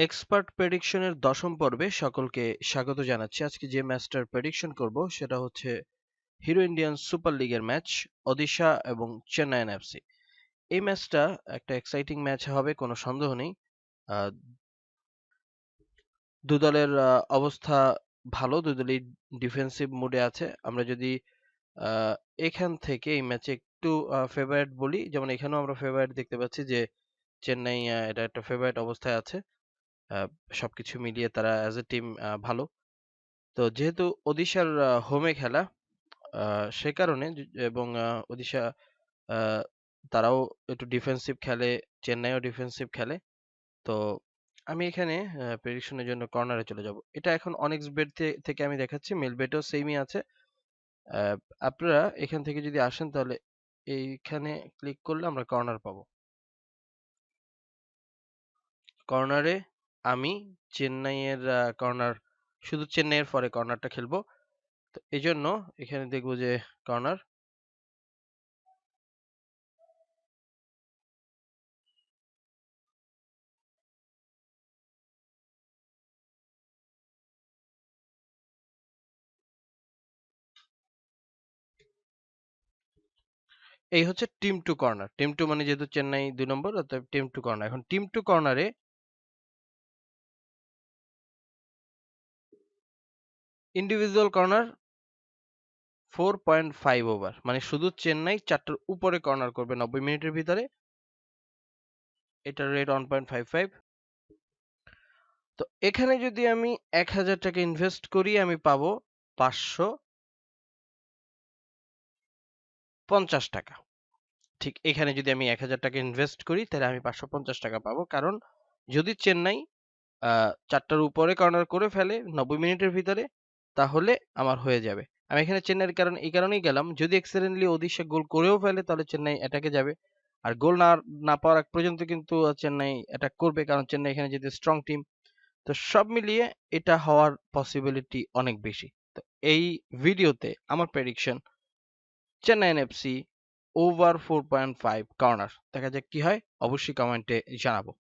Expert প্রেডিকশনের 10ম পর্বে সকলকে স্বাগত জানাচ্ছি। আজকে যে ম্যাচটার প্রেডিকশন করব সেটা হচ্ছে হিরো ইন্ডিয়ান সুপার লিগের ম্যাচ ওডিশা এবং চেন্নাইন এফসি। এই ম্যাচটা একটা এক্সাইটিং ম্যাচ হবে, কোনো সন্দেহ নেই। দু দলের অবস্থা ভালো, দুই দলই ডিফেন্সিভ মুডে আছে। আমরা যদি এখান থেকে এই ম্যাচে একটু ফেভারিট বলি, যেমন এখানেও আমরা ফেভারিট দেখতে পাচ্ছি যে চেন্নাই এটা একটা ফেভারিট অবস্থায় আছে। সবকিছু মিলিয়ে তারা অ্যাজ এ টিম ভালো। তো যেহেতু ওডিশার হোমে খেলা, সে কারণে এবং ওডিশা তারাও একটু ডিফেন্সিভ খেলে, চেন্নাইও ডিফেন্সিভ খেলে। তো আমি এখানে প্রেডিকশনের জন্য কর্নারে চলে যাব। এটা এখন অনেক্স বেট থেকে আমি দেখাচ্ছি, মেল বেটও সেমই আছে। আপনারা এখান থেকে যদি আসেন তাহলে এইখানে ক্লিক করলে আমরা কর্নার পাবো। কর্নারে আমি চেন্নাইয়ের কর্নার, শুধু চেন্নাইয়ের ফরে কর্নারটা খেলবো। তো এই জন্য এখানে দেখবো যে কর্নার, এই হচ্ছে team two corner. Team two মানে যেহেতু চেন্নাই 2 নম্বর, অতএব team two corner. Team two টু কর্নারে ইন্ডিভিজুয়াল কর্নার 4.5 ওভার, মানে শুধু চেন্নাই 4টার উপরে কর্নার করবে 90 মিনিটের ভিতরে। এটার রেট 1.55। তো এখানে যদি আমি 1000 টাকা ইনভেস্ট করি আমি পাবো 550 টাকা। ঠিক এখানে যদি আমি 1000 টাকা ইনভেস্ট করি তাহলে আমি 550 টাকা পাবো, কারণ যদি চেন্নাই 4টার উপরে কর্নার করে ফেলে 90 মিনিটের ভিতরে তাহলে আমার হয়ে যাবে। আমি এখানে চেন্নাইয়ের কারণ এই কারণেই গেলাম, যদি এক্সিডেন্টলি ওডিশা গোল করেও ফেলে তাহলে চেন্নাই অ্যাটাকে যাবে। আর গোল না পাওয়ার আগ পর্যন্ত কিন্তু চেন্নাই অ্যাটাক করবে, কারণ চেন্নাই এখানে যেহেতু স্ট্রং টিম। তো সব মিলিয়ে এটা হওয়ার পসিবিলিটি অনেক বেশি। তো এই ভিডিওতে আমার prediction Chennaiyin FC over 4.5 corner. দেখা যাক কি হয়, অবশ্যই কমেন্টে জানাবো।